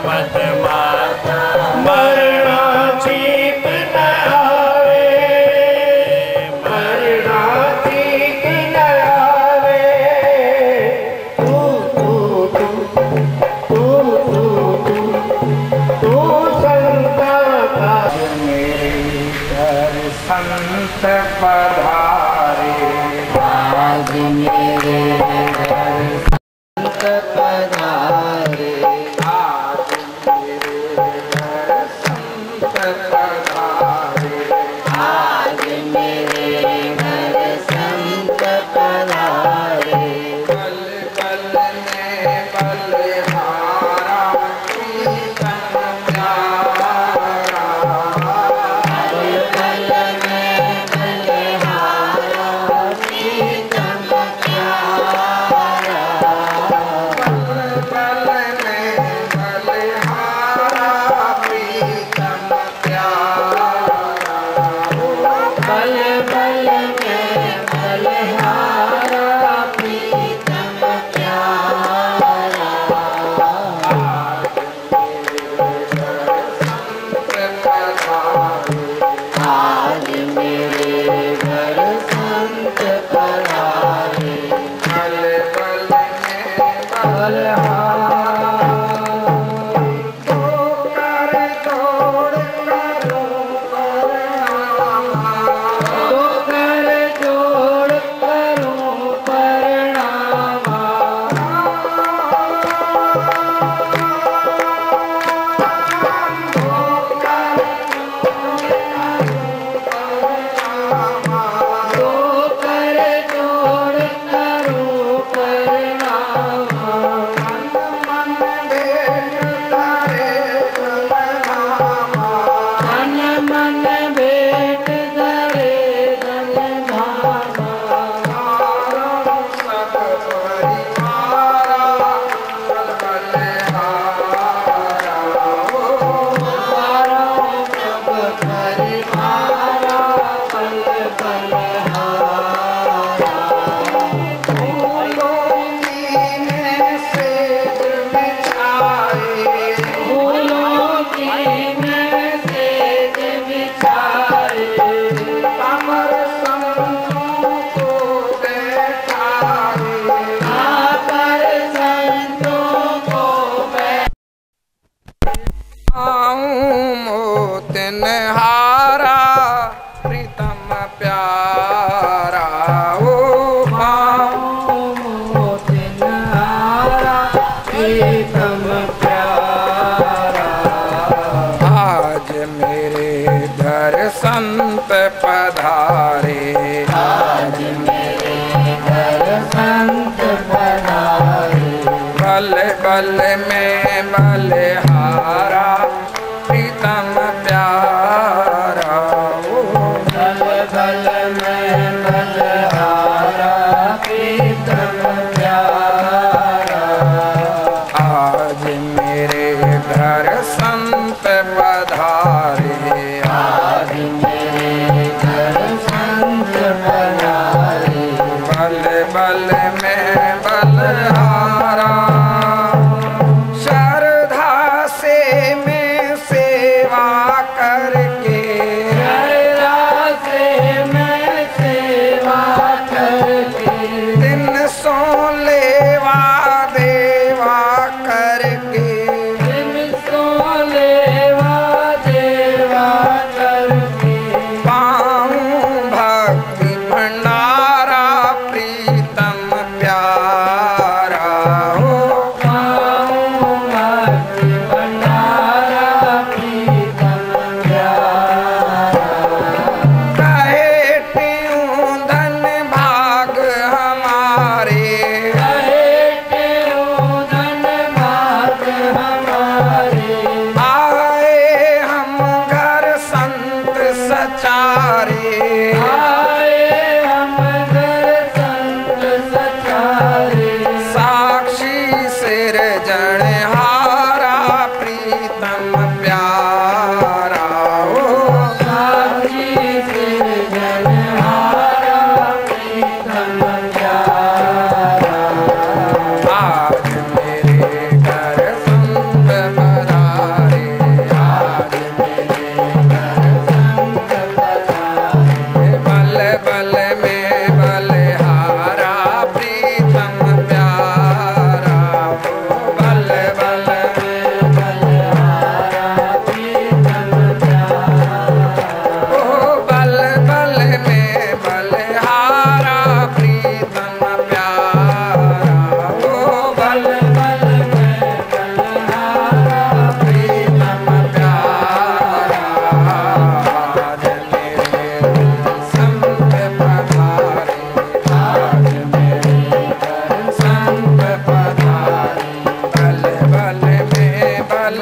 मत माता मरना ठीक न आवे, मरना ठीक न आवे। तू तू तू संता का मेरे घर संत पधारे, आज मेरे घर संत पधारे, आज मेरे घर संत पधारे, आज मेरे घर संत पधारे। बल बल में बलहारा प्रीतम प्यारा, बल बल में बलहारा प्रीतम प्यारा, बल बल में बलहारा प्रीतम प्यारा, बल बल में बलहारा प्रीतम प्यारा। आज मेरे घर संत पधारे, बल बल में बलहारा। तो कर तोड़ करो प्रणामा, तो कर जोड़ करो प्रणामा, तो कर जोड़ करो प्रणामा। मन भेंट धरे प्रणामा, मन मन भेंट धरे धनधामा, सब परिवारा बल बलहारा, सब परिवारा बल बलहारा। फूलों की में सेज बिछाए, फूलों की में सेज बिछाए, कमर संतों को बैठाए, आकर संतों को आऊं मोतन हारा प्रीतम प्यारा, ओ पाऊं मोतन हारा प्रीतम प्यारा। आज मेरे घर संत पधारे, आज मेरे घर संत पधारे, बल बल में बलहारा प्रीतम प्यारा, ओ बल बल में बलहारा प्रीतम प्यारा। आज मेरे घर संत पधारे, आज मेरे घर संत पधारे, बल बल में बलहारा। श्रद्धा से मैं सेवा करके, श्रद्धा से मैं सेवा करके, दिन सो लेवा देवा करके, दिन सो लेवा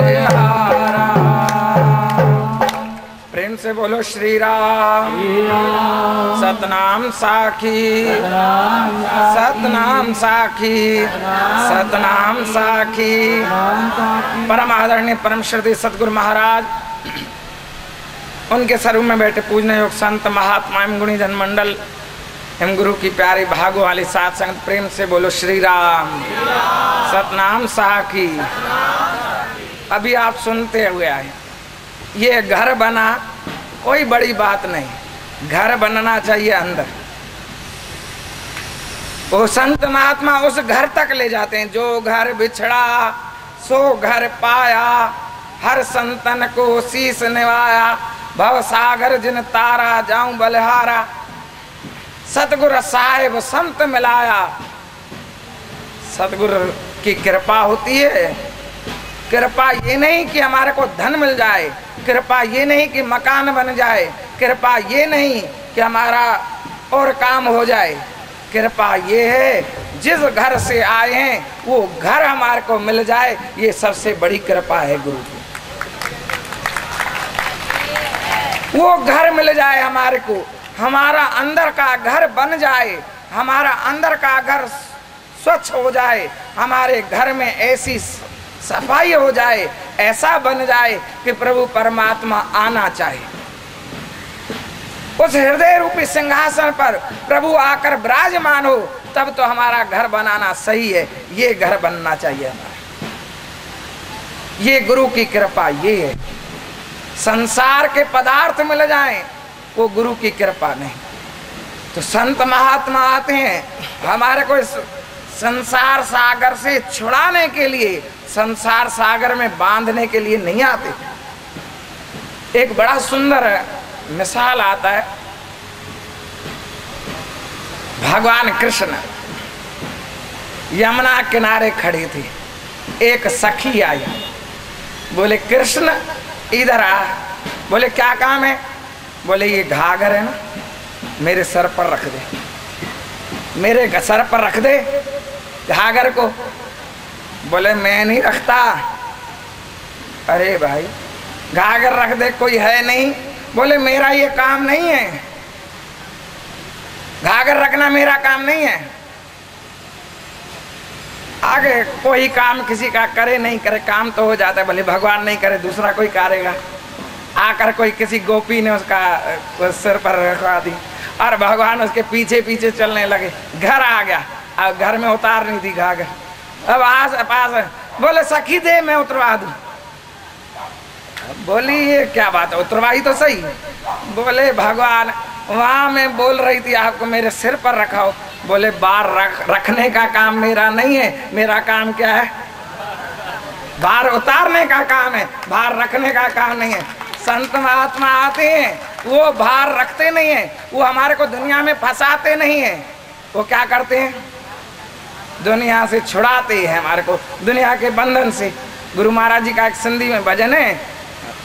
बलिहारा। प्रेम से बोलो श्री राम। सतनाम साखी, सतनाम साखी, सतनाम साखी। परम आदरणीय परम श्रद्धेय सतगुरु महाराज, उनके स्वरूप में बैठे पूजने योग संत महात्मा एवं गुणी जन मंडल एवं गुरु की प्यारी भागो वाली साथ संगत, प्रेम से बोलो श्री राम। सतनाम साखी। अभी आप सुनते हुए आए, ये घर बना, कोई बड़ी बात नहीं, घर बनना चाहिए अंदर। वो संत महात्मा उस घर तक ले जाते हैं, जो घर बिछड़ा सो घर पाया, हर संतन को शीस निवाया, भव सागर जिन तारा जाऊं बलिहारा। सतगुरु साहिब संत मिलाया। सतगुरु की कृपा होती है। कृपा ये नहीं कि हमारे को धन मिल जाए, कृपा ये नहीं कि मकान बन जाए, कृपा ये नहीं कि हमारा और काम हो जाए। कृपा ये है जिस घर से आए हैं वो घर हमारे को मिल जाए, ये सबसे बड़ी कृपा है गुरु की। वो घर मिल जाए हमारे को, हमारा अंदर का घर बन जाए, हमारा अंदर का घर स्वच्छ हो जाए, हमारे घर में ऐसी सफाई हो जाए, ऐसा बन जाए कि प्रभु परमात्मा आना चाहे। उस हृदय रूपी सिंहासन पर प्रभु आकर विराजमान हो, तब तो हमारा घर बनाना सही है। ये घर बनना चाहिए हमारा। ये गुरु की कृपा ये है। संसार के पदार्थ मिल जाएं, वो गुरु की कृपा नहीं। तो संत महात्मा आते हैं हमारे को संसार सागर से छुड़ाने के लिए, संसार सागर में बांधने के लिए नहीं आते। एक बड़ा सुंदर मिसाल आता है। भगवान कृष्ण यमुना किनारे खड़ी थी, एक सखी आई, बोले कृष्ण इधर आ। बोले क्या काम है? बोले ये घाघर है ना, मेरे सर पर रख दे, मेरे सर पर रख दे घाघर को। बोले मैं नहीं रखता। अरे भाई घाघर रख दे, कोई है नहीं। बोले मेरा ये काम नहीं है, घाघर रखना मेरा काम नहीं है। आगे कोई काम किसी का करे नहीं करे, काम तो हो जाता है, भले भगवान नहीं करे दूसरा कोई करेगा। आकर कोई किसी गोपी ने उसका सिर पर रखवा दी और भगवान उसके पीछे पीछे चलने लगे। घर आ गया, अब घर में उतार नहीं दी घाघर। अब आस पास बोले सखी दे मैं उतरवा दूं। बोली ये क्या बात है, उतरवाई तो सही। बोले भगवान वहां मैं बोल रही थी आपको मेरे सिर पर रखाओ। बोले बाहर रखने का काम मेरा नहीं है, मेरा काम क्या है? बाहर उतारने का काम है, बाहर रखने का काम नहीं है। संत महात्मा आते हैं, वो बाहर रखते नहीं है, वो हमारे को दुनिया में फंसाते नहीं है। वो क्या करते हैं? दुनिया से छुड़ाते हैं हमारे को, दुनिया के बंधन से। गुरु महाराज जी का एक सिंधी में भजन है,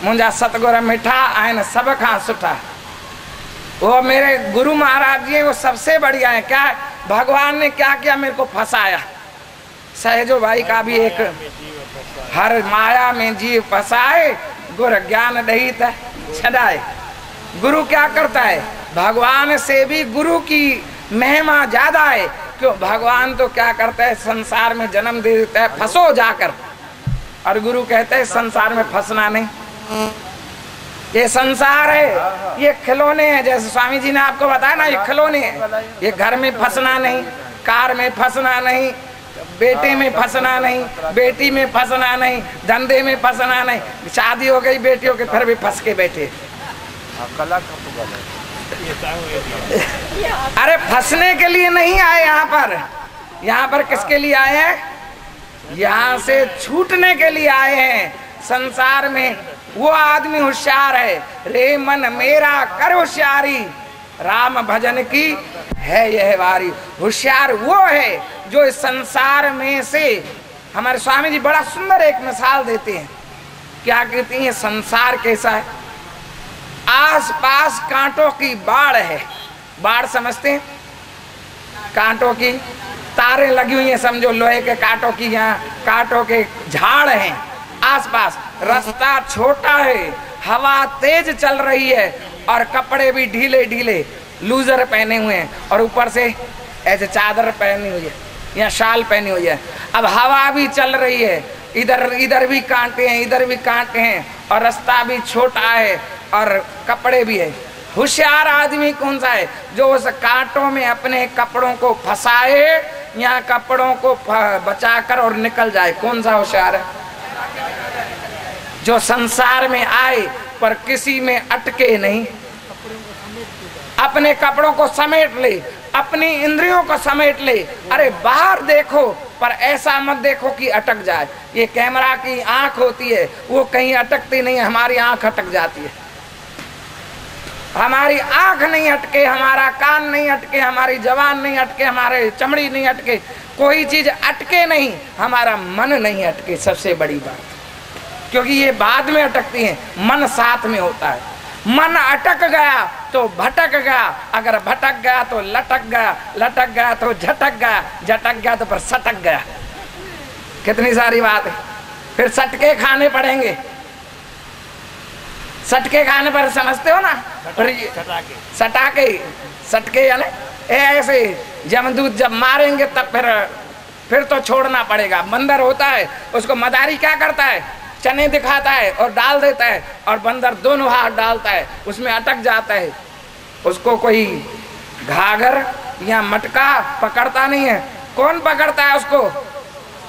मुंजा सतगुर मिठा आयन सब खां सुठा। वो मेरे गुरु महाराज जी वो सबसे बढ़िया है। क्या भगवान ने क्या किया? मेरे को फंसाया। सहजो भाई का भी एक, हर माया में जीव फंसाए, गुर ज्ञान दहित छड़ाए। गुरु क्या करता है? भगवान से भी गुरु की महिमा ज्यादा है। क्यों? भगवान तो क्या करता है? संसार में जन्म दे देता है, फंसो जाकर। और गुरु कहते हैं संसार में फंसना नहीं, ये संसार है, ये खिलौने हैं। जैसे स्वामी जी ने आपको बताया ना, ये खिलौने हैं। ये घर में फंसना नहीं, कार में फंसना नहीं, बेटे में फंसना नहीं, बेटी में फंसना नहीं, धंधे में फंसना नहीं। शादी हो गई बेटियों के, फिर भी फंस के बैठे। अरे फंसने के लिए नहीं आए यहाँ पर। यहाँ पर किसके लिए आए हैं? यहाँ से छूटने के लिए आए हैं। संसार में वो आदमी होशियार है, रे मन मेरा कर होशियारी, राम भजन की है यह वारी। होशियार वो है जो इस संसार में से, हमारे स्वामी जी बड़ा सुंदर एक मिसाल देते हैं। क्या कहते हैं? संसार कैसा है? आस पास कांटों की बाढ़ है। बाढ़ समझते हैं? कांटों की तारें लगी हुई हैं, समझो लोहे के कांटों की, यहाँ कांटों के झाड़ हैं। आसपास, रास्ता छोटा है, हवा तेज चल रही है और कपड़े भी ढीले ढीले, लूजर पहने हुए हैं और ऊपर से ऐसे चादर पहनी हुई है या शाल पहनी हुई है। अब हवा भी चल रही है, इधर भी कांटे हैं, इधर भी कांटे हैं और रास्ता भी छोटा है और कपड़े भी है। होशियार आदमी कौन सा है? जो उस कांटों में अपने कपड़ों को फंसाए या कपड़ों को बचाकर और निकल जाए। कौन सा होशियार है? जो संसार में आए पर किसी में अटके नहीं, अपने कपड़ों को समेट ले, अपनी इंद्रियों को समेट ले। अरे बाहर देखो पर ऐसा मत देखो कि अटक जाए। ये कैमरा की आंख होती है, वो कहीं अटकती नहीं है, हमारी आंख अटक जाती है। हमारी आंख नहीं अटके, हमारा कान नहीं अटके, हमारी जबान नहीं अटके, हमारे चमड़ी नहीं अटके, कोई चीज अटके नहीं, हमारा मन नहीं अटके। सबसे बड़ी बात, क्योंकि ये बाद में अटकती है, मन साथ में होता है। मन अटक गया तो भटक गया, अगर भटक गया तो लटक गया, लटक गया तो झटक गया, झटक गया तो फिर सटक गया। कितनी सारी बात है। फिर सटके खाने पड़ेंगे। सटके खाने पर समझते हो ना, सटके यानी ऐसे जमदूत जब मारेंगे तब फिर तो छोड़ना पड़ेगा। बंदर होता है, उसको मदारी क्या करता है? चने दिखाता है और डाल देता है और बंदर दोनों हाथ डालता है, उसमें अटक जाता है। उसको कोई घाघर या मटका पकड़ता नहीं है। कौन पकड़ता है उसको?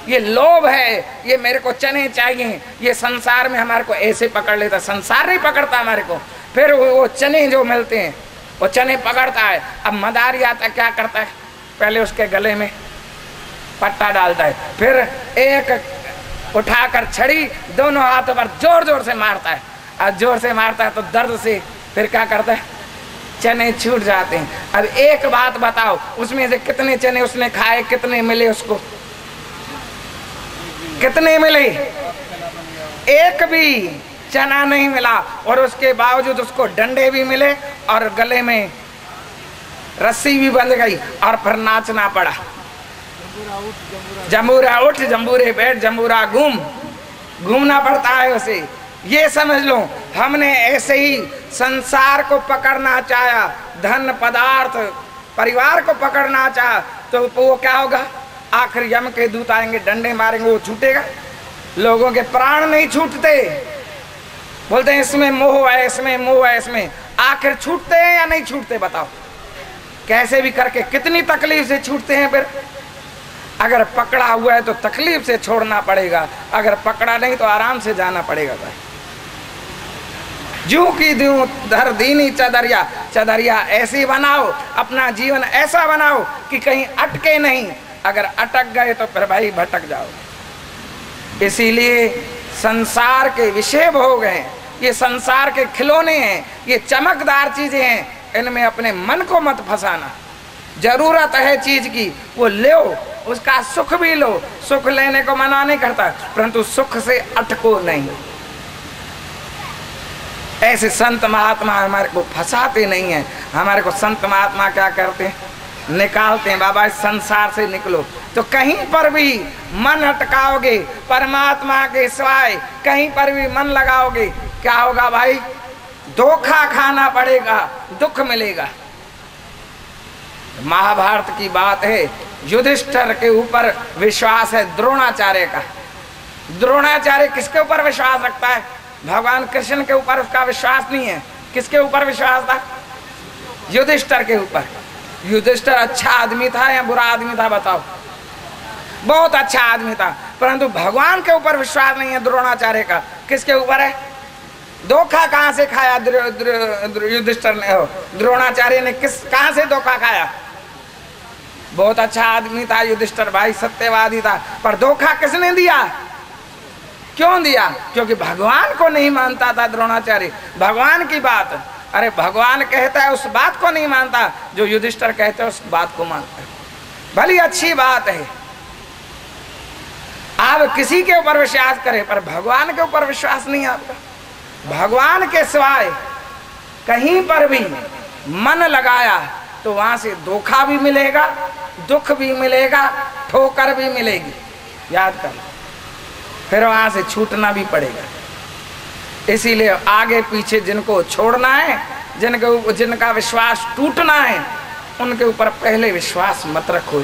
ये लोभ है, ये मेरे को चने चाहिए, ये संसार में हमारे को ऐसे पकड़ लेता। संसार नहीं पकड़ता हमारे को, फिर वो चने जो मिलते हैं वो चने पकड़ता है। अब मदारी आता क्या करता है? पहले उसके गले में पट्टा डालता है, फिर एक उठाकर छड़ी दोनों हाथों पर जोर जोर से मारता है और जोर से मारता है तो दर्द से फिर क्या करता है? चने छूट जाते हैं। अब एक बात बताओ, उसमें से कितने चने उसने खाए, कितने मिले उसको? कितने मिले? एक भी चना नहीं मिला और उसके बावजूद उसको डंडे भी मिले और गले में रस्सी भी बंध गई और फिर नाचना पड़ा। जंबूरा उठ, जंबूरे बैठ, जंबूरा घूमना पड़ता है उसे। ये समझ लो, हमने ऐसे ही संसार को पकड़ना चाहा, धन पदार्थ परिवार को पकड़ना चाहा तो वो क्या होगा? आखिर यम के दूत आएंगे, डंडे मारेंगे, वो छूटेगा? लोगों के प्राण नहीं छूटते। बोलते हैं इसमें मोह है, इसमें मोह है, इसमें। आखिर छूटते हैं या नहीं छूटते? बताओ। कैसे भी करके कितनी तकलीफ से छूटते हैं। फिर अगर पकड़ा हुआ है तो तकलीफ से छोड़ना पड़ेगा, अगर पकड़ा नहीं तो आराम से जाना पड़ेगा। भाई जू की दूं धर दीनी चदरिया, चदरिया ऐसी बनाओ, अपना जीवन ऐसा बनाओ कि कहीं अटके नहीं। अगर अटक गए तो फिर भाई भटक जाओ। इसीलिए संसार के विषय हो गए, ये संसार के खिलौने हैं, ये चमकदार चीजें हैं, इनमें अपने मन को मत फंसाना। जरूरत है चीज की, वो लो, उसका सुख भी लो। सुख लेने को मना नहीं करता, परंतु सुख से अटको नहीं। ऐसे संत महात्मा हमारे को फंसाते नहीं हैं। हमारे को संत महात्मा क्या करते हैं? निकालते हैं। बाबा इस संसार से निकलो। तो कहीं पर भी मन अटकाओगे, परमात्मा के सिवाय कहीं पर भी मन लगाओगे, क्या होगा भाई? धोखा खाना पड़ेगा, दुख मिलेगा। महाभारत की बात है, युधिष्ठिर के ऊपर विश्वास है द्रोणाचार्य का। द्रोणाचार्य किसके ऊपर विश्वास रखता है? भगवान कृष्ण के ऊपर उसका विश्वास नहीं है। किसके ऊपर विश्वास था? युधिष्ठिर के ऊपर। युधिष्ठिर अच्छा आदमी था या बुरा आदमी था? बताओ। बहुत अच्छा आदमी था, परंतु भगवान के ऊपर विश्वास नहीं है द्रोणाचार्य का। किसके ऊपर है? धोखा कहां से खाया युधिष्ठिर ने? द्रोणाचार्य ने कहां से धोखा खाया? बहुत अच्छा आदमी था युधिष्ठिर भाई, सत्यवादी था, पर धोखा किसने दिया? क्यों दिया? क्योंकि भगवान को नहीं मानता था द्रोणाचार्य। भगवान की बात, अरे भगवान कहता है उस बात को नहीं मानता, जो युधिष्ठिर कहते हैं उस बात को मानता है। भली अच्छी बात है, आप किसी के ऊपर विश्वास करें, पर भगवान के ऊपर विश्वास नहीं आपका। भगवान के सिवाय कहीं पर भी मन लगाया तो वहां से धोखा भी मिलेगा, दुख भी मिलेगा, ठोकर भी मिलेगी। याद कर। फिर वहां से छूटना भी पड़ेगा। इसीलिए आगे पीछे जिनको छोड़ना है, जिनका विश्वास टूटना है, उनके ऊपर पहले विश्वास मत रखो।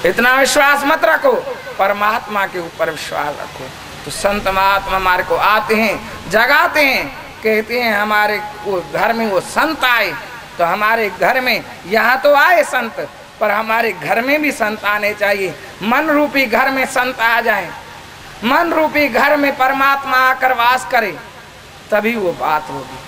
इतना विश्वास मत रखो, परमात्मा के ऊपर विश्वास रखो। तो संत महात्मा हमारे को आते हैं, जगाते हैं, कहते हैं हमारे वो घर में वो संत आए, तो हमारे घर में यहाँ तो आए संत, पर हमारे घर में भी संत आने चाहिए। मन रूपी घर में संत आ जाए, मन रूपी घर में परमात्मा आकर वास करे, तभी वो बात होगी,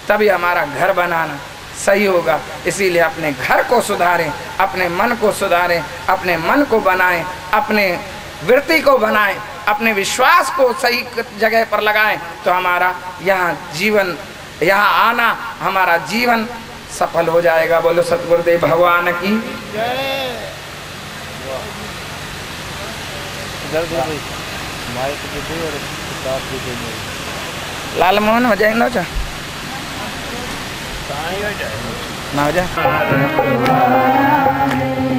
तभी हमारा घर बनाना सही होगा। इसीलिए अपने घर को सुधारें, अपने मन को सुधारें, अपने मन को बनाएं, अपने वृत्ति को बनाएं, अपने विश्वास को सही जगह पर लगाएं, तो हमारा यहाँ जीवन, यहाँ आना, हमारा जीवन सफल हो जाएगा। बोलो सतगुरुदेव भगवान की लाल मोहन हो जाए ना हो जा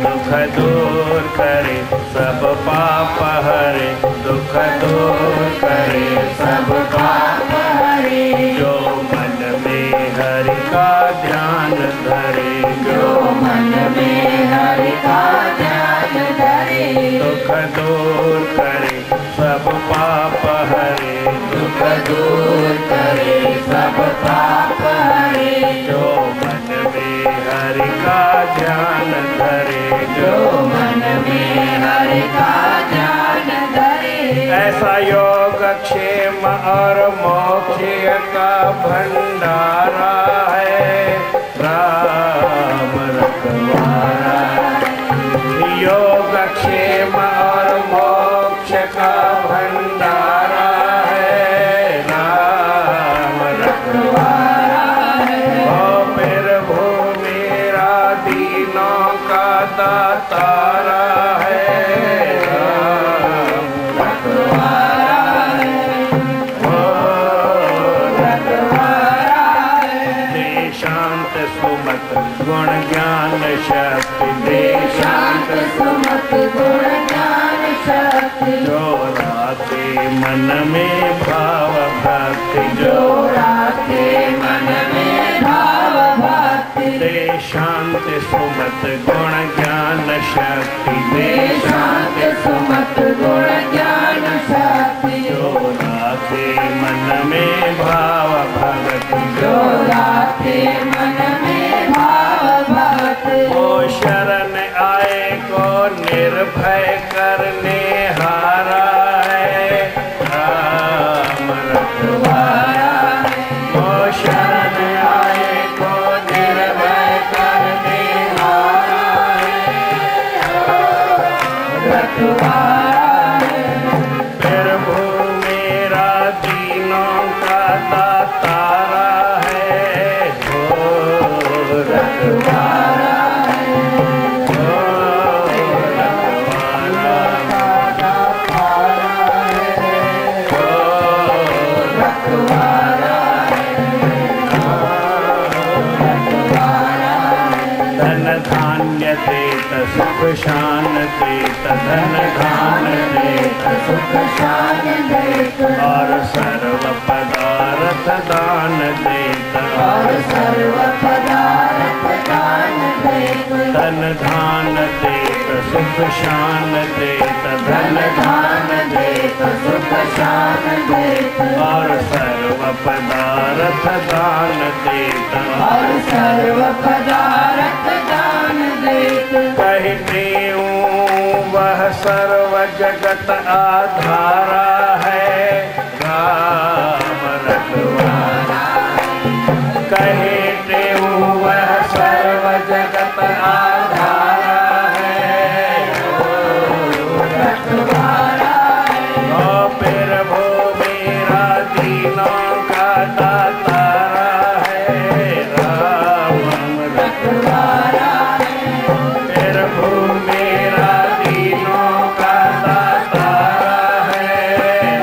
दुख दूर करे सब पाप हरे, दुख दूर करे सब पाप हरे, जो मन में हरि का ध्यान धरे, जो मन में हरि का ध्यान धरे, दुख दूर करे सब पाप हरे, दुख दूर करे सब पाप हरे, जो मन में हरि का ध्यान धरे, जो मन में हरि का ध्यान धरे। ऐसा योग क्षेम और मोक्ष का भंडारा है, राम रखवारा। योग क्षेम और मोक्ष का भंडारा है, राम रखवारा है। ओ प्रभु मेरा दीनों का दातारा है, राम रखवारा है, ओ रखवारा है। दे शांत सुमत गुण ज्ञान शक्ति, दे शांत सुमत गुण ज्ञान शक्ति, जो राखे मन में भाव भक्ति, जो राखे मन में भाव भक्ति, दे शांत सुमत गुण ज्ञान शक्ति, दे शांत सुमत गुण ज्ञान शक्ति, जो राखे मन में भाव भक्ति, जो राखे मन में भाव भक्ति। ओ शरण आए को निर्भय करने हारा है, राम रखवारा है। ओ शरण आए को निर्भय करने हारा है, राम रखवारा है। प्रभु मेरा दीनों का दातारा है, हो रखवारा है, हो रखवारा का दातारा है, हो रखवारा है, हो रखवारा है। धन धान्य देत सुख शान देत, धन धान्य देत सुख शान देत, और सर्व पदार्थ दान देत, और सर्व पदार्थ दान देत। धन धान देत सुख शान देत, धन धान देत सुख शान देत, और सर्व पदार्थ दान देत, और सर्व पदार्थ दान देत। कहते वह सर्व जगत आधारा है, राम रखवारा। कहते वह सर्व जगत आधारा है, रखवारा है। ओ प्रभु मेरा दीनों का दातारा है, राम रखवारा है। प्रभु मेरा दीनों का दातारा है,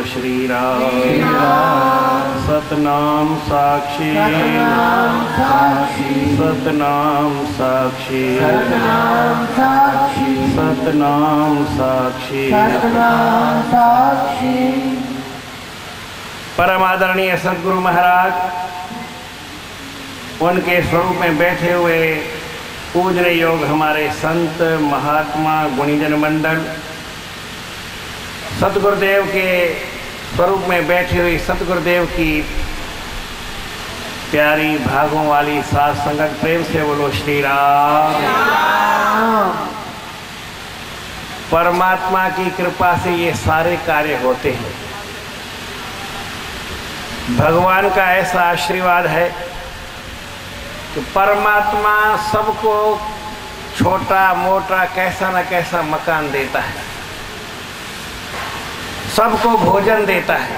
श्री राम। सतनाम साक्षी सतनाम साक्षी सतनाम साक्षी। परम आदरणीय सदगुरु महाराज, उनके स्वरूप में बैठे हुए पूजने योग हमारे संत महात्मा गुणीजन मंडल, सतगुरुदेव के स्वरूप में बैठी हुई सतगुरुदेव की प्यारी भागों वाली साथ संगत, प्रेम से बोलो श्री राम। परमात्मा की कृपा से ये सारे कार्य होते हैं। भगवान का ऐसा आशीर्वाद है कि परमात्मा सबको छोटा मोटा कैसा न कैसा मकान देता है, सबको भोजन देता है,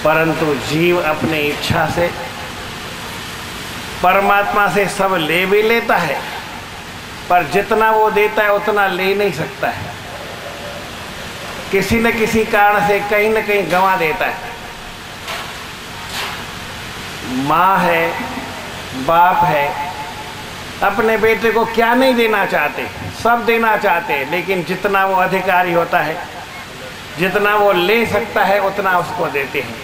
परंतु जीव अपनी इच्छा से परमात्मा से सब ले भी लेता है, पर जितना वो देता है उतना ले नहीं सकता है। किसी न किसी कारण से कहीं न कहीं गंवा देता है। माँ है, बाप है, अपने बेटे को क्या नहीं देना चाहते, सब देना चाहते हैं, लेकिन जितना वो अधिकारी होता है, जितना वो ले सकता है, उतना उसको देते हैं।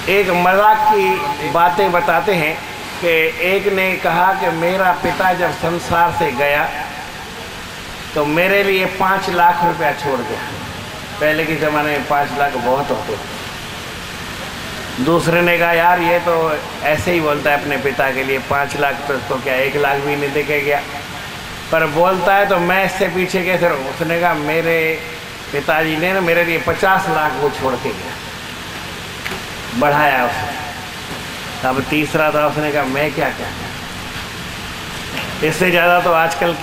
एक मजाक की बातें बताते हैं कि एक ने कहा कि मेरा पिता जब संसार से गया तो मेरे लिए 5 लाख रुपया छोड़ गया। पहले के ज़माने में 5 लाख बहुत होते थे। दूसरे ने कहा यार ये तो ऐसे ही बोलता है अपने पिता के लिए 5 लाख, तो उसको क्या 1 लाख भी नहीं देके गया, पर बोलता है तो मैं इससे पीछे कैसे रहूँ। उसने कहा मेरे पिताजी ने ना मेरे लिए 50 लाख वो छोड़ के गया, बढ़ाया उसने। अब तीसरा था, उसने कहा मैं क्या क्या। इससे ज़्यादा तो आजकल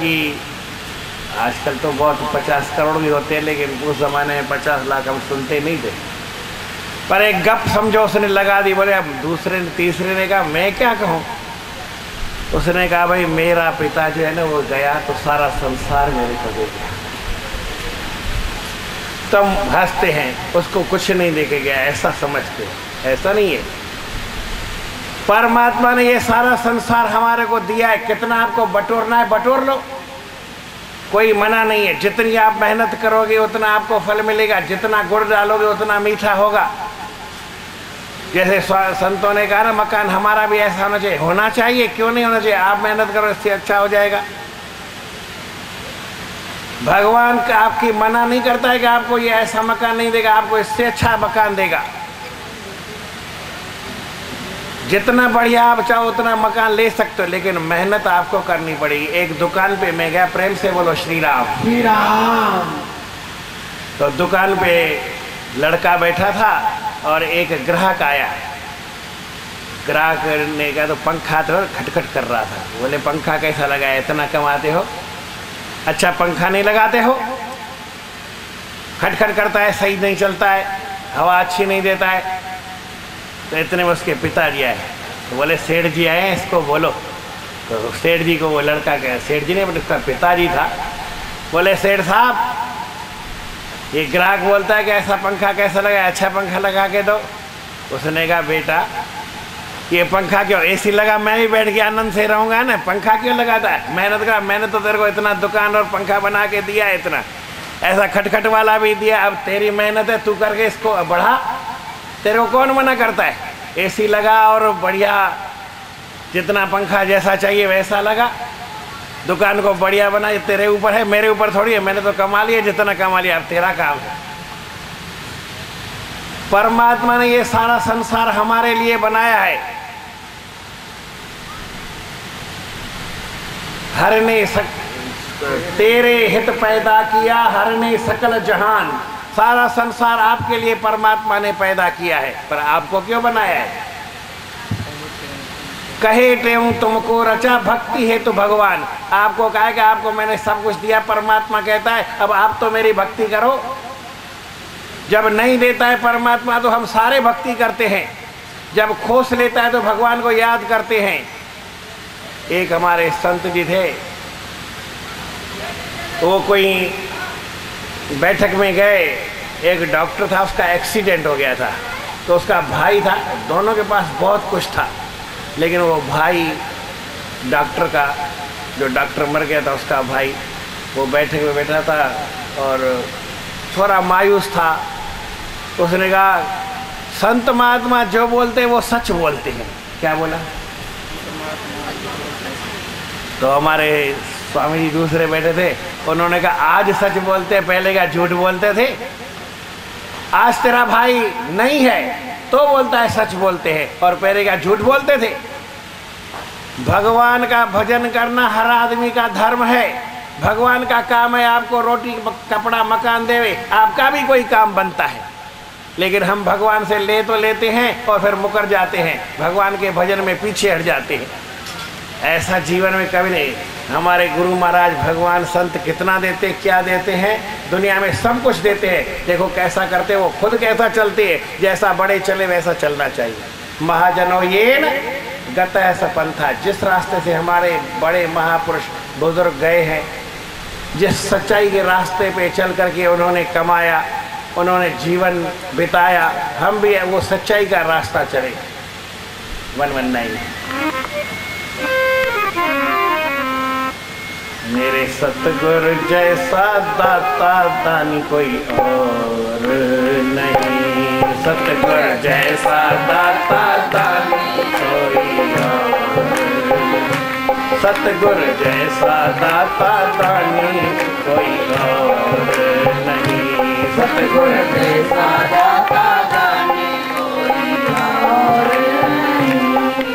तो बहुत 50 करोड़ भी होते हैं, लेकिन उस ज़माने में 50 लाख हम सुनते नहीं थे। पर एक गप समझो उसने लगा दी। बोले अब तीसरे ने कहा मैं क्या कहूँ। उसने कहा भाई मेरा पिता जो है ना वो गया तो सारा संसार मेरे को दे गया। तुम हंसते हैं, उसको कुछ नहीं देके गया ऐसा समझते हो, ऐसा नहीं है। परमात्मा ने ये सारा संसार हमारे को दिया है, कितना आपको बटोरना है बटोर लो, कोई मना नहीं है। जितनी आप मेहनत करोगे उतना आपको फल मिलेगा, जितना गुड़ डालोगे उतना मीठा होगा। जैसे संतों ने कहा ना मकान हमारा भी ऐसा होना चाहिए, क्यों नहीं होना चाहिए। आप मेहनत करो इससे अच्छा हो जाएगा। भगवान का आपकी मना नहीं करता है कि आपको ये ऐसा मकान नहीं देगा, आपको इससे अच्छा मकान देगा। जितना बढ़िया आप चाहो उतना मकान ले सकते हो, लेकिन मेहनत आपको करनी पड़ेगी। एक दुकान पे मैं गया, प्रेम से बोलो श्री राम। श्री राम। तो दुकान पे लड़का बैठा था और एक ग्राहक आया। ग्राहक ने कहा तो पंखा तो खटखट कर रहा था। बोले पंखा कैसा लगा है, इतना कमाते हो, अच्छा पंखा नहीं लगाते हो, खटखट करता है, सही नहीं चलता है, हवा अच्छी नहीं देता है। तो इतने में उसके पिताजी आए, तो बोले सेठ जी आए हैं, इसको बोलो। तो सेठ जी को वो लड़का कहा, सेठ जी ने उसका पिताजी था, बोले सेठ साहब ये ग्राहक बोलता है कि ऐसा पंखा कैसा लगा, अच्छा पंखा लगा के दो। उसने कहा बेटा ये पंखा क्यों, एसी लगा मैं भी बैठ के आनंद से रहूँगा ना, पंखा क्यों लगाता है। मेहनत का, मैंने तो तेरे को इतना दुकान और पंखा बना के दिया, इतना ऐसा खटखट वाला भी दिया, अब तेरी मेहनत है तू करके इसको बढ़ा, तेरे को कौन मना करता है। एसी लगा और बढ़िया जितना पंखा जैसा चाहिए वैसा लगा, दुकान को बढ़िया बना, ये तेरे ऊपर है, मेरे ऊपर थोड़ी है। मैंने तो कमा लिया जितना कमा लिया, अब तेरा काम है। परमात्मा ने ये सारा संसार हमारे लिए बनाया है। हर ने तेरे हित पैदा किया, हर ने सकल जहान। सारा संसार आपके लिए परमात्मा ने पैदा किया है, पर आपको क्यों बनाया है। कहे टेऊ तुमको रचा भक्ति है तो भगवान। आपको कहा कि आपको मैंने सब कुछ दिया, परमात्मा कहता है अब आप तो मेरी भक्ति करो। जब नहीं देता है परमात्मा तो हम सारे भक्ति करते हैं, जब खोस लेता है तो भगवान को याद करते हैं। एक हमारे संत जी थे, वो कोई बैठक में गए, एक डॉक्टर था, उसका एक्सीडेंट हो गया था, तो उसका भाई था, दोनों के पास बहुत कुछ था, लेकिन वो भाई डॉक्टर का, जो डॉक्टर मर गया था उसका भाई, वो बैठक में बैठा था और थोड़ा मायूस था। तो उसने कहा संत महात्मा जो बोलते हैं वो सच बोलते हैं। क्या बोला? तो हमारे स्वामी जी दूसरे बैठे थे, उन्होंने कहा आज सच बोलते हैं, पहले क्या झूठ बोलते थे? आज तेरा भाई नहीं है तो बोलता है सच बोलते हैं, और पहले क्या झूठ बोलते थे? भगवान का भजन करना हर आदमी का धर्म है। भगवान का काम है आपको रोटी कपड़ा मकान देवे, आपका भी कोई काम बनता है, लेकिन हम भगवान से ले तो लेते हैं और फिर मुकर जाते हैं, भगवान के भजन में पीछे हट जाते हैं। ऐसा जीवन में कभी नहीं। हमारे गुरु महाराज भगवान संत कितना देते, क्या देते हैं, दुनिया में सब कुछ देते हैं। देखो कैसा करते, वो खुद कैसा चलते हैं, जैसा बड़े चले वैसा चलना चाहिए। महाजनों ये न गत है सपंथा, जिस रास्ते से हमारे बड़े महापुरुष बुजुर्ग गए हैं, जिस सच्चाई के रास्ते पे चल करके उन्होंने कमाया, उन्होंने जीवन बिताया, हम भी वो सच्चाई का रास्ता चले। 119 मेरे सतगुरु जैसा दाता दानी कोई और नहीं, सतगुरु जैसा दाता दानी कोई और, सतगुरु जैसा दाता दानी कोई और नहीं, सतगुरु जैसा दाता दानी कोई और नहीं,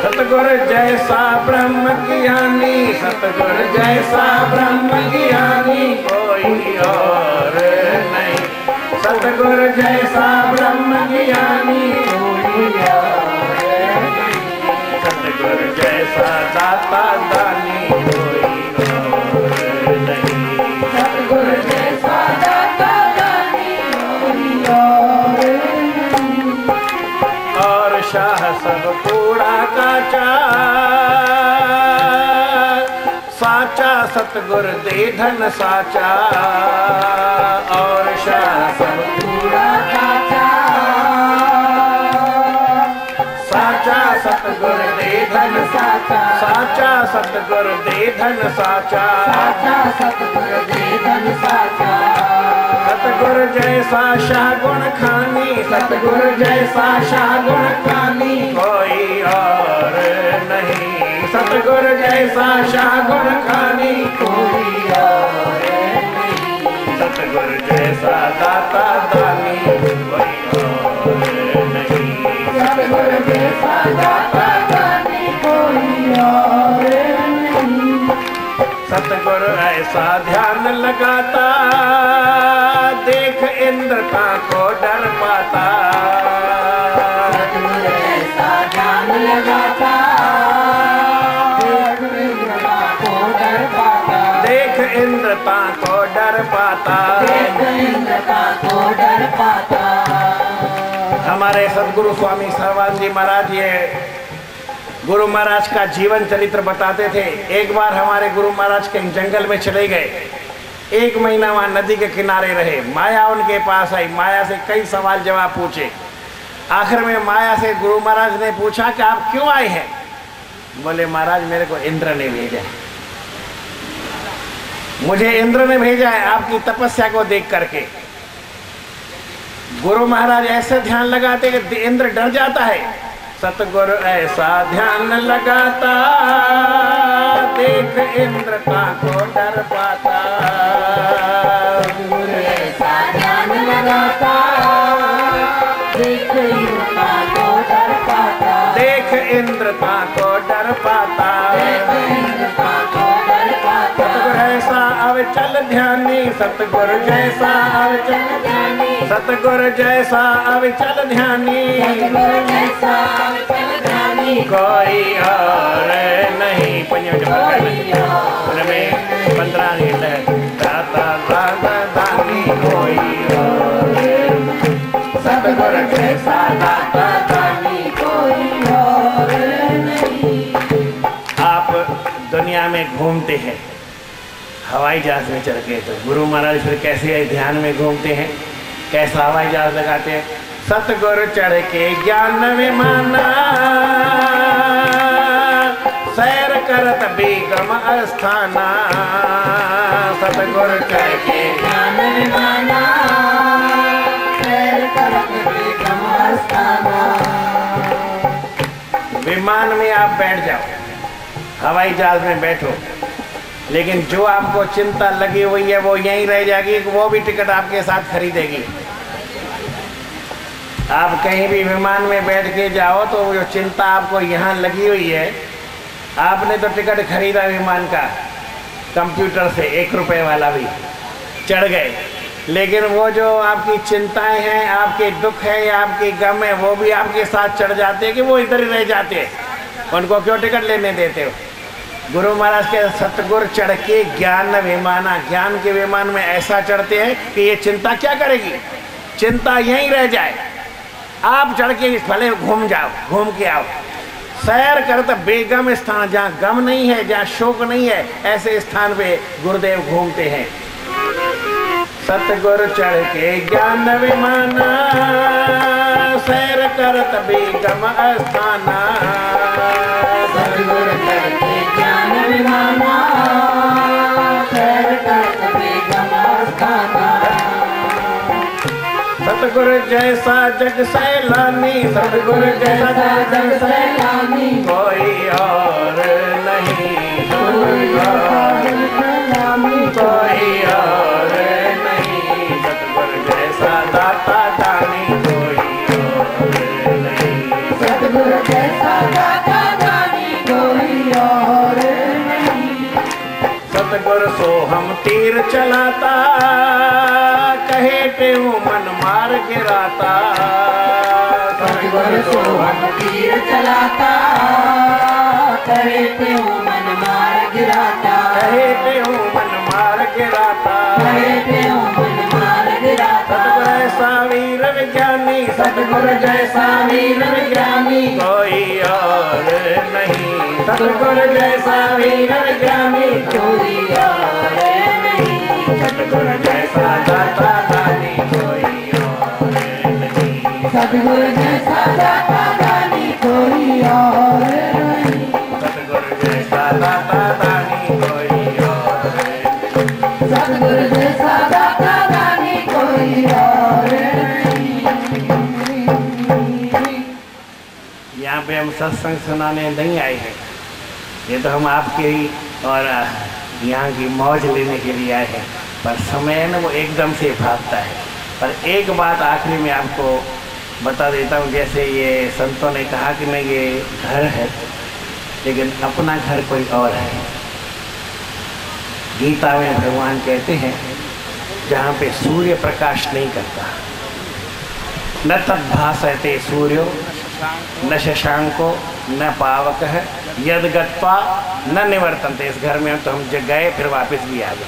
सतगुरु जैसा ब्रह्म ज्ञानी, सतगुरु जैसा ब्रह्म ज्ञानी कोई और नहीं, सतगुरु जैसा ब्रह्म ज्ञानी कोई और नहीं, सतगुरु जैसा दाता दानी कोई और नहीं, सतगुरु जैसा दाता दानी कोई और नहीं। और शाह सब कूड़ा काचा, साचा सतगुरु दे धन साचा, और शाह सब कूड़ा काचा, साचा सतगुरु दे धन साचा, साचा सतगुरु दे धन साचा, साचा सतगुरु दे धन साचा, सतगुरु जैसा शाह गुण खानी, सतगुरु जैसा शाह गुण खानी कोई और नहीं, सतगुरु जैसा शाह गुण खानी कोई और नहीं, सतगुरु जैसा दाता दानी कोई और नहीं, सतगुरु जैसा दाता दानी कोई और नहीं। सतगुरु ऐसा ध्यान लगाता, देख इंद्र का को डर पाता, सतगुरु ऐसा ध्यान लगाता, देख इंद्र का को डर पाता, देख इंद्र का को डर पाता, देख इंद्र का को डर पाता। हमारे सदगुरु स्वामी सर्वानंद जी महाराज ये गुरु महाराज का जीवन चरित्र बताते थे। एक बार हमारे गुरु महाराज कहीं जंगल में चले गए, 1 महीना वहां नदी के किनारे रहे। माया उनके पास आई, माया से कई सवाल जवाब पूछे। आखिर में माया से गुरु महाराज ने पूछा कि आप क्यों आए हैं? बोले महाराज मेरे को इंद्र ने भेजा है, मुझे इंद्र ने भेजा है आपकी तपस्या को देख करके। गुरु महाराज ऐसे ध्यान लगाते कि इंद्र डर जाता है। सतगुरु ऐसा ध्यान लगाता, देख इंद्र का को डर पाता, सतगुरु ऐसा ध्यान लगाता, देख इंद्र का को डर पाता, देख इंद्र का को डर पाता, देख इंद्र का को डर पाता। सतगुरु ऐसा अविचल ध्यानी, सतगुरु जैसा अविचल ध्यानी, सतगुरु जैसा अविचल ध्यानी, सतगुरु जैसा अविचल ध्यानी कोई और नहीं। उनमें 15 दाता दाता दानी कोई और, सतगुरु जैसा दाता दानी कोई और नहीं। आप दुनिया में घूमते हैं, हवाई जहाज में चढ़ के। तो गुरु महाराज फिर कैसे ध्यान में घूमते हैं, कैसा हवाई जहाज लगाते हैं। सतगुरु चढ़ के ज्ञान विमाना, सैर करत बेगम अस्थाना। सतगुरु चढ़ के ज्ञान विमाना, सैर करत बेगम अस्थाना। विमान में आप बैठ जाओ, हवाई जहाज में बैठो, लेकिन जो आपको चिंता लगी हुई है वो यहीं रह जाएगी, वो भी टिकट आपके साथ खरीदेगी। आप कहीं भी विमान में बैठ के जाओ तो जो चिंता आपको यहाँ लगी हुई है, आपने तो टिकट खरीदा विमान का कंप्यूटर से, 1 रुपए वाला भी, चढ़ गए, लेकिन वो जो आपकी चिंताएं हैं, आपके दुख है या आपके गम है, वो भी आपके साथ चढ़ जाते हैं कि वो इधर ही रह जाते हैं। उनको क्यों टिकट लेने देते हो? गुरु महाराज के सतगुरु चढ़ के ज्ञान विमाना, ज्ञान के विमान में ऐसा चढ़ते हैं कि ये चिंता क्या करेगी, चिंता यहीं रह जाए। आप चढ़ के भले घूम जाओ, घूम के आओ। सैर करते बेगम स्थान, जहाँ गम नहीं है, जहाँ शोक नहीं है, ऐसे स्थान पे गुरुदेव घूमते हैं। सतगुरु चढ़ के ज्ञान विमाना, सैर करत बेगम अस्थाना। सतगुरु चढ़ के ज्ञान विमाना, सैर करत बेगम अस्थाना। सतगुरु जैसा जग सैलानी, सतगुरु जैसा जग सैलानी, कोई और नहीं, कोई और नहीं, कोई और नहीं। सतगुरु जैसा दाता दानी, कोई और नहीं। सतगुरु जैसा दाता दानी, कोई और नहीं। सतगुरु सो हम तीर चलाता, कहे तेऊ मन मार गिराता। सतगुरु सो हम तीर चलाता, कहे तेऊ मन मार गिराता। कहे तेऊ मन मार गिराता, कहे तेऊ मन मार गिराता। सतगुरु ऐसा वीर विज्ञानी, सतगुरु जैसा वीर विज्ञानी, कोई और नहीं। सतगुरु जैसा वीर विज्ञानी, कोई और नहीं। सतगुरु जैसा दाता दानी, कोई और नहीं। सतगुरु जैसा दाता दानी, कोई और नहीं। सतगुरु जैसा दाता दानी, कोई और नहीं। सतगुरु जैसा दाता दानी, कोई और नहीं। यहाँ पे हम सत्संग सुनाने नहीं आए हैं, ये तो हम आपके ही और यहाँ की मौज लेने के लिए आए हैं। पर समय है ना, वो एकदम से भागता है। पर एक बात आखिरी में आपको बता देता हूँ, जैसे ये संतों ने कहा कि नहीं ये घर है, लेकिन अपना घर कोई और है। गीता में भगवान कहते हैं जहाँ पे सूर्य प्रकाश नहीं करता, न तद्भासते सूर्यो न शशांको न पावक है, यद गत्वा न निवर्तनते। इस घर में तो हम गए फिर वापस भी आ गए,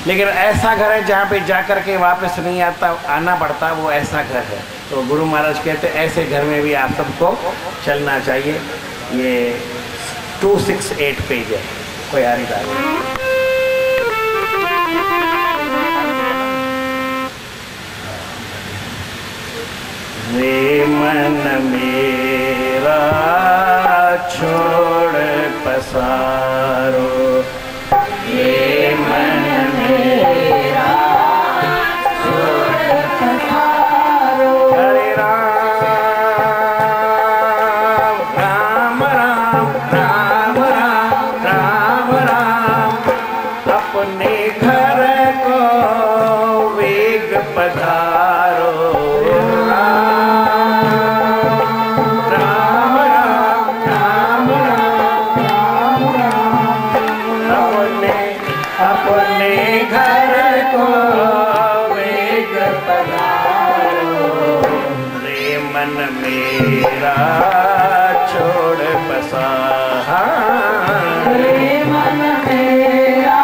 लेकिन ऐसा घर है जहाँ पे जाकर के वापस नहीं आता, आना पड़ता, वो ऐसा घर है। तो गुरु महाराज कहते हैं ऐसे घर में भी आप सबको चलना चाहिए। ये 268 पेज है, कोई आ रही था। रे मन मेरा छोड़ पसारो, रे मन मेरा छोड़ पसारो। हरे राम राम राम राम राम राम राम, अपने घर को वेग पधारो। मेरा छोड़ पसारो, रे मन मेरा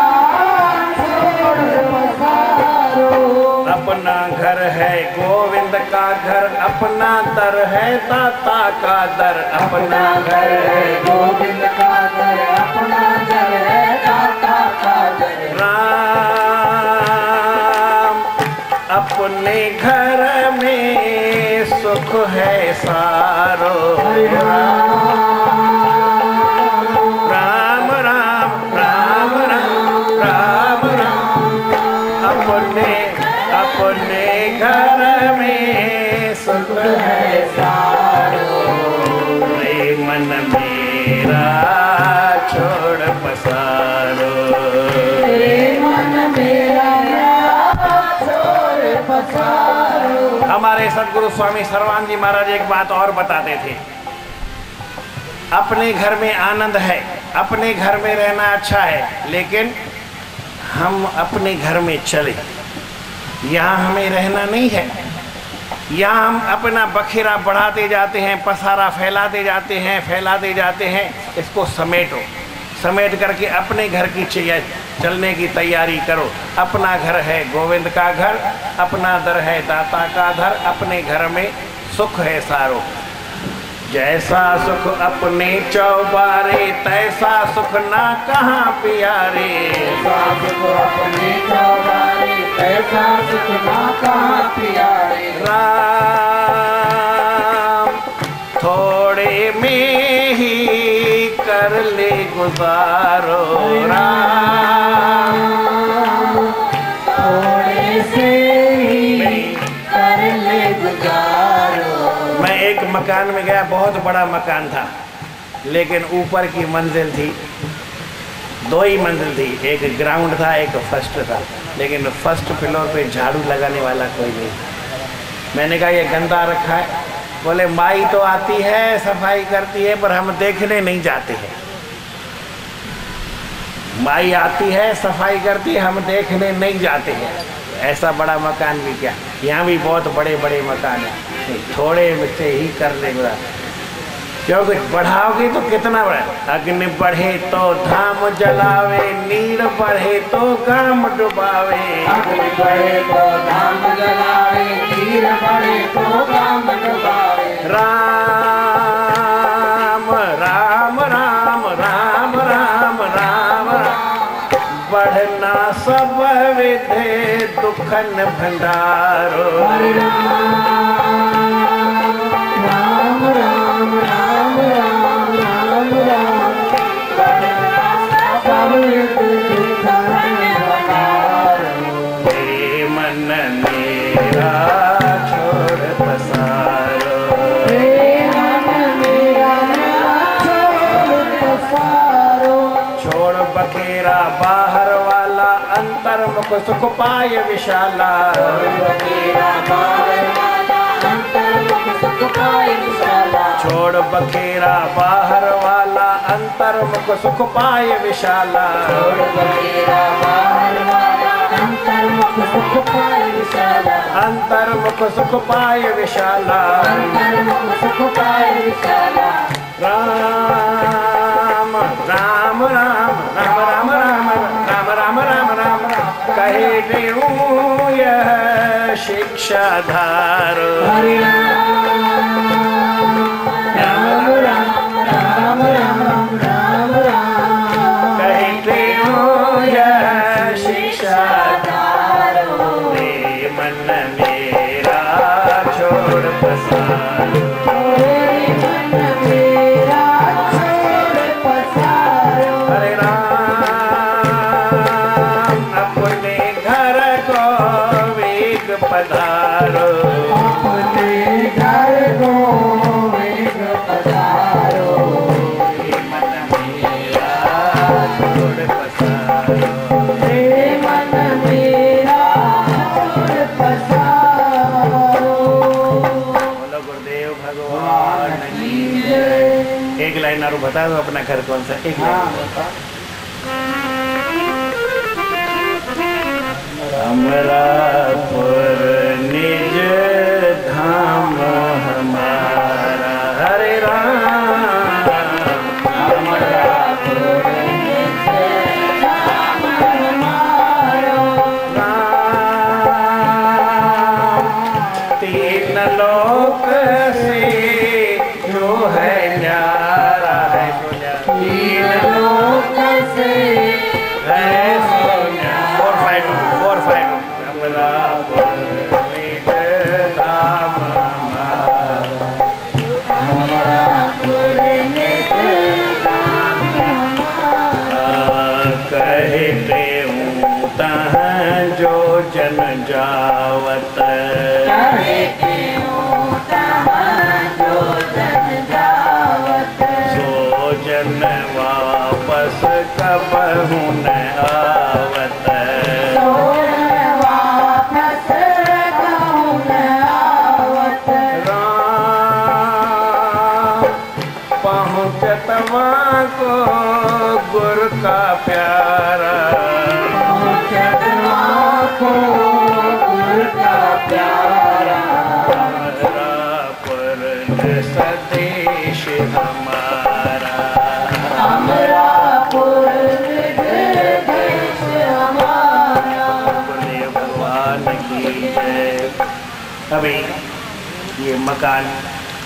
छोड़ पसारो। अपना घर है गोविंद का घर, अपना दर है दाता का दर। अपना घर है गोविंद का घर, अपना दर है दाता का दर। सारो। राम राम राम राम राम राम, अपने अपने घर में सुख है सारो। रे मन मेरा छोड़ पसारो, रे मन मेरा छोड़ पसारो। हमारे सदगुरु स्वामी सर्वानंद जी महाराज एक बात और बताते थे, अपने घर में आनंद है, अपने घर में रहना अच्छा है, लेकिन हम अपने घर में चले, यहाँ हमें रहना नहीं है। यहाँ हम अपना बखेरा बढ़ाते जाते हैं, पसारा फैलाते जाते हैं। इसको समेटो, समेट करके अपने घर की चलने की तैयारी करो। अपना घर है गोविंद का घर, अपना दर है दाता का दर, अपने घर में सुख है सारो। जैसा सुख अपने चौबारे, तैसा सुख ना कहाँ प्यारे। जैसा सुख अपने चौबारे, तैसा सुख ना कहाँ प्यारे। राम थोड़े में ही कर ले गुजारो। राम थोड़े से ही कर ले गुजारो। मैं एक मकान में गया, बहुत बड़ा मकान था, लेकिन ऊपर की मंजिल थी, 2 ही मंजिल थी, एक ग्राउंड था, एक फर्स्ट था, लेकिन फर्स्ट फ्लोर पे झाड़ू लगाने वाला कोई नहीं। मैंने कहा ये गंदा रखा है। बोले माई तो आती है, सफाई करती है, पर हम देखने नहीं जाते हैं। माई आती है, सफाई करती है, हम देखने नहीं जाते हैं। ऐसा बड़ा मकान भी क्या, यहाँ भी बहुत बड़े बड़े मकान हैं, थोड़े से ही कर लेगा, क्योंकि बढ़ाओगे तो कितना बड़ा। अग्नि बढ़े तो धाम जलावे, नीर बढ़े तो काम डुबावे। अग्नि बढ़े तो धाम जलावे, नीर बढ़े तो काम डुबावे। राम राम राम राम राम राम राम, बढ़ना सब विधे दुखन भंडारो। हरि राम राम राम राम राम राम राम, सब दुखन भंडारो। हे मन मेरा छोड़ पसारो, हे मन मेरा छोड़ पसारो। छोड़ बखेरा बाहर वाला, अंतर मुख सुख पाय विशाला। छोड़ बखेरा बाहर वाला, अंतर मुख सुख पाय विशाला। अंतर मुख सुख पाय विशाला। राम राम राम राम राम राम राम राम राम राम, कहे देऊं यह शिक्षाधारो। हरि राम राम राम राम राम राम, कहे देऊं यह शिक्षाधारो। रे मन मेरा छोड़ पसारो, हरे राम अपने घर को वेग पधारो। अपने घर को वेग पधारो। हे मन मेरा छोड़ पसारो, हे मन मेरा छोड़ पसारो। बोलो गुरुदेव भगवान की जय। एक लाइन और बता दो, अपना घर कौन सा? एक लाइन अमरापुर निज धाम हमारा। हरे राम अमरापुर निज धाम हमारा। राम तीन लोक से जो है न्यारा है, तीन लोक जन जावत कहते हो तहाँ जो जन जावत सो जन वापस कबहु न आवत वापस कहूँ न आवत राम पहुँचत वहाँ को गुरु का प्यारा गुरु का प्यारा पर सदेश हमारा अमरापुर देश हमारा। गुरुदेव भगवान की जय। अभी ये मकान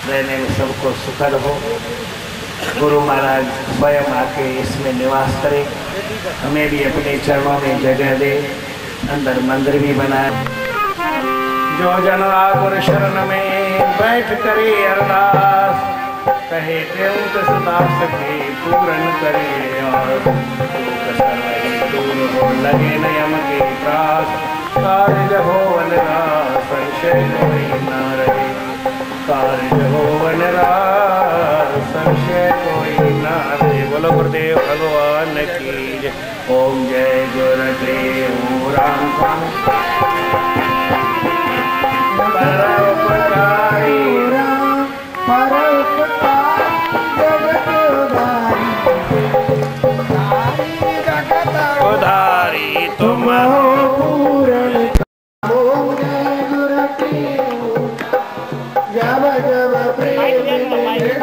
रहने में सबको सुखद हो। गुरु महाराज स्वयं आके इसमें निवास करें, हमें भी अपने चरणों में जगह दे, अंदर मंदिर भी बनाए। जो जन गुरु शरण में बैठ करे अरदास, कहे त्रियंत सुदास के पूरन करे और दूर हो लगे न यम के त्रास। कार्य हो वनरास संशय कोई न रहे, कार्य हो वनरास संशय कोई न रहे। बोलो गुरुदेव भगवान की जय। ओम जय गुरुदेव राम परोपकारी उधारी तुम हो पूरण जब जब प्रेम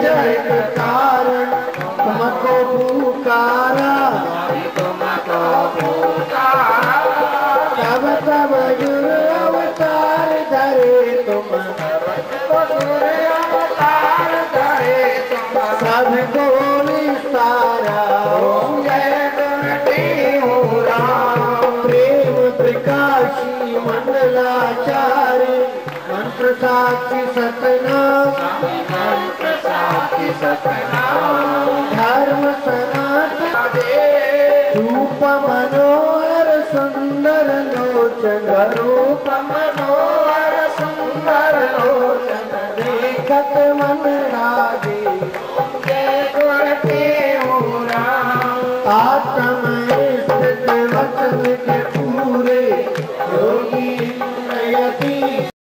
जय कारण तुमको पुकारा तुमको पुकारा तब तब गुरु अवतार धरे तुम गुरु अवतार धरे तुम सबको विस्तारा। ओम जय गुरुदेव राम प्रेम प्रकाशी मंडलाचार्य मंत्र साक्षी सतनाम मंत्र साक्षी सतनाम धर्म सनातन रूप मनोहर सुंदर लोचन रूप मनोहर